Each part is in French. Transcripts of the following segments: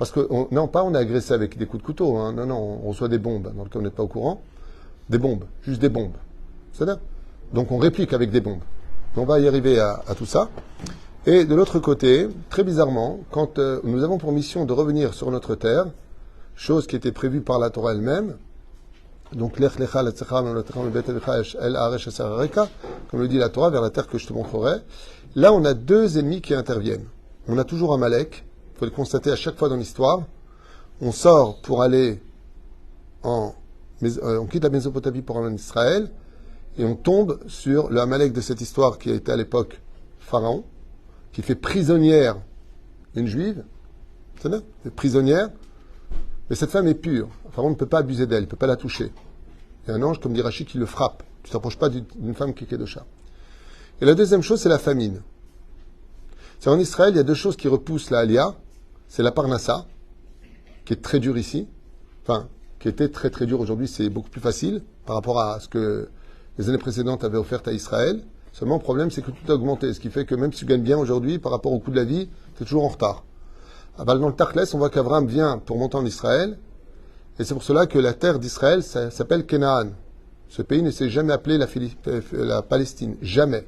Parce que, non, pas on est agressé avec des coups de couteau, hein. Non, non, on reçoit des bombes, dans le cas où on n'est pas au courant. Des bombes, juste des bombes. C'est ça? Donc on réplique avec des bombes. On va y arriver à tout ça. Et de l'autre côté, très bizarrement, quand nous avons pour mission de revenir sur notre terre, chose qui était prévue par la Torah elle-même, donc comme le dit la Torah, vers la terre que je te montrerai, là on a deux ennemis qui interviennent. On a toujours Amalek, il faut le constater à chaque fois dans l'histoire. On sort pour aller on quitte la Mésopotamie pour aller en Israël, et on tombe sur le Amalek de cette histoire qui a été à l'époque Pharaon, qui fait prisonnière une juive, c'est bien, prisonnière, mais cette femme est pure. Pharaon ne peut pas abuser d'elle, il ne peut pas la toucher. Il y a un ange, comme dit Rashi, qui le frappe. Tu ne t'approches pas d'une femme qui est Kedosha. Et la deuxième chose, c'est la famine. C'est en Israël, il y a deux choses qui repoussent la Aliyah. C'est la Parnassa, qui est très dure ici, enfin, qui était très très dur aujourd'hui, c'est beaucoup plus facile par rapport à ce que les années précédentes avaient offert à Israël. Seulement, le problème, c'est que tout a augmenté, ce qui fait que même si tu gagnes bien aujourd'hui, par rapport au coût de la vie, tu es toujours en retard. Dans le Tachles, on voit qu'Abraham vient pour monter en Israël, et c'est pour cela que la terre d'Israël s'appelle Canaan. Ce pays ne s'est jamais appelé la Palestine, jamais.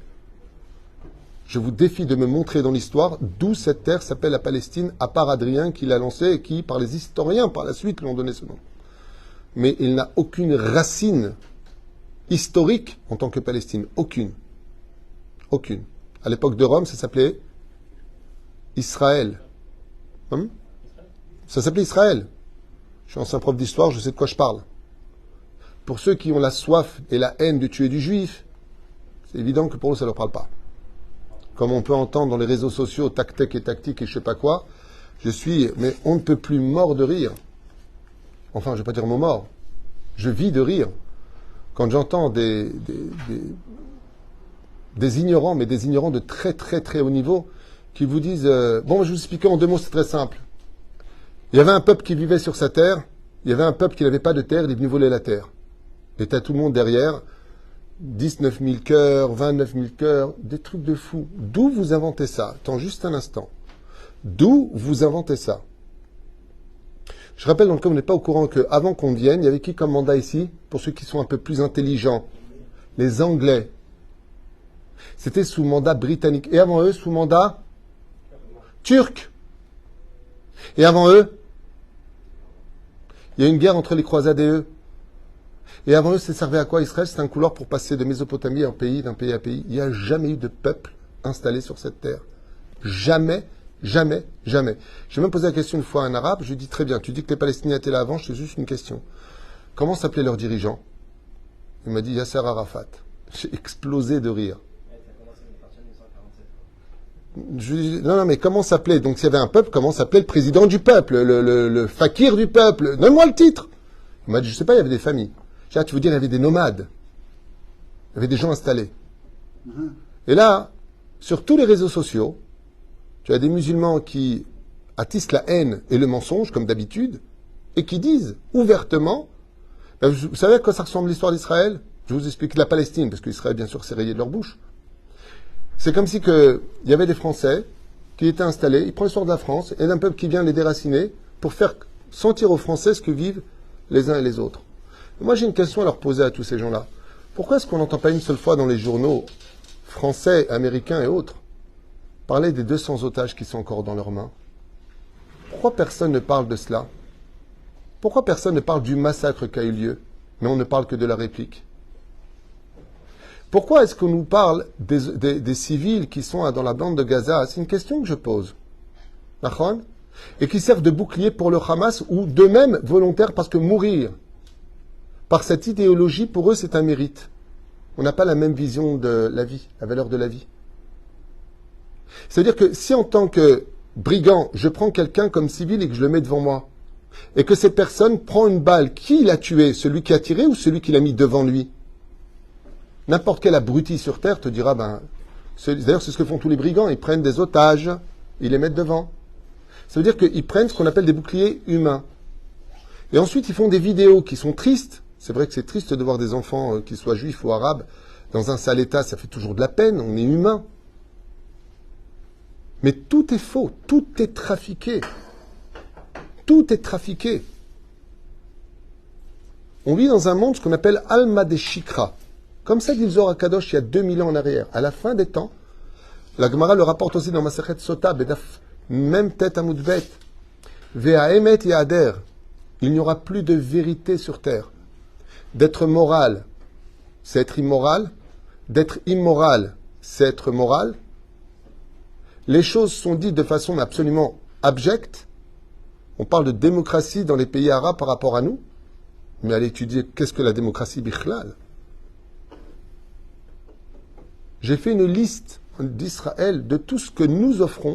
Je vous défie de me montrer dans l'histoire d'où cette terre s'appelle la Palestine, à part Adrien qui l'a lancé et qui, par les historiens, par la suite, lui ont donné ce nom. Mais il n'a aucune racine historique en tant que Palestine. Aucune. Aucune. À l'époque de Rome, ça s'appelait Israël. Ça s'appelait Israël. Je suis ancien prof d'histoire, je sais de quoi je parle. Pour ceux qui ont la soif et la haine de tuer du juif, c'est évident que pour eux, ça ne leur parle pas. Comme on peut entendre dans les réseaux sociaux, tac-tac et tactique et je sais pas quoi, mais on ne peut plus mort de rire. Enfin, je ne vais pas dire mot mort. Je vis de rire. Quand j'entends des ignorants, mais des ignorants de très très très haut niveau, qui vous disent je vais vous expliquer en deux mots, c'est très simple. Il y avait un peuple qui vivait sur sa terre, il y avait un peuple qui n'avait pas de terre, il est venu voler la terre. Il était tout le monde derrière, 19 000 cœurs, 29 000 cœurs, des trucs de fou. D'où vous inventez ça? Attends juste un instant. D'où vous inventez ça? Je rappelle, donc, comme on n'est pas au courant qu'avant qu'on vienne, il y avait qui comme mandat ici? Pour ceux qui sont un peu plus intelligents. Les Anglais. C'était sous mandat britannique. Et avant eux, sous mandat turc. Et avant eux, il y a eu une guerre entre les croisades et eux. Et avant eux, ça servait à quoi Israël? C'était un couloir pour passer de Mésopotamie à un pays, d'un pays à pays. Il n'y a jamais eu de peuple installé sur cette terre. Jamais, jamais, jamais. J'ai même posé la question une fois à un arabe, je lui ai dit très bien, tu dis que les Palestiniens étaient là avant, je te juste une question. Comment s'appelait leur dirigeant? Il m'a dit Yasser Arafat. J'ai explosé de rire. Non, mais comment s'appelait? Donc, s'il y avait un peuple, comment s'appelait le président du peuple, le fakir du peuple? Donne-moi le titre. Il m'a dit, je sais pas, il y avait des familles. Tu veux dire, il y avait des nomades. Il y avait des gens installés. Et là, sur tous les réseaux sociaux, tu as des musulmans qui attissent la haine et le mensonge, comme d'habitude, et qui disent ouvertement, vous savez à quoi ça ressemble l'histoire d'Israël? Je vous explique la Palestine, parce qu'Israël, bien sûr, s'est rayé de leur bouche. C'est comme si il y avait des Français qui étaient installés, ils prennent l'histoire de la France, et d'un peuple qui vient les déraciner pour faire sentir aux Français ce que vivent les uns et les autres. Et moi, j'ai une question à leur poser à tous ces gens-là. Pourquoi est-ce qu'on n'entend pas une seule fois dans les journaux français, américains et autres parler des 200 otages qui sont encore dans leurs mains? Pourquoi personne ne parle de cela? Pourquoi personne ne parle du massacre qui a eu lieu, mais on ne parle que de la réplique? Pourquoi est-ce qu'on nous parle des civils qui sont dans la bande de Gaza? C'est une question que je pose. D'accord? Et qui servent de bouclier pour le Hamas ou d'eux-mêmes volontaires parce que mourir par cette idéologie, pour eux, c'est un mérite. On n'a pas la même vision de la vie, la valeur de la vie. C'est-à-dire que si en tant que brigand, je prends quelqu'un comme civil et que je le mets devant moi, et que cette personne prend une balle, qui l'a tué? Celui qui a tiré ou celui qui l'a mis devant lui? N'importe quel abruti sur Terre te dira, d'ailleurs c'est ce que font tous les brigands, ils prennent des otages, ils les mettent devant. Ça veut dire qu'ils prennent ce qu'on appelle des boucliers humains. Et ensuite ils font des vidéos qui sont tristes. C'est vrai que c'est triste de voir des enfants, qu'ils soient juifs ou arabes, dans un sale état, ça fait toujours de la peine, on est humain. Mais tout est faux, tout est trafiqué. Tout est trafiqué. On vit dans un monde, ce qu'on appelle Alma de Shikra. Comme ça dit le Zohar HaKadosh il y a 2000 ans en arrière. À la fin des temps, la Gemara le rapporte aussi dans Masechet Sota, Bedaf, même tête à Moudbet. Vea Emet Yader. Il n'y aura plus de vérité sur terre. D'être moral, c'est être immoral. D'être immoral, c'est être moral. Les choses sont dites de façon absolument abjecte. On parle de démocratie dans les pays arabes par rapport à nous. Mais allez étudier qu'est-ce que la démocratie bichlal. J'ai fait une liste d'Israël de tout ce que nous offrons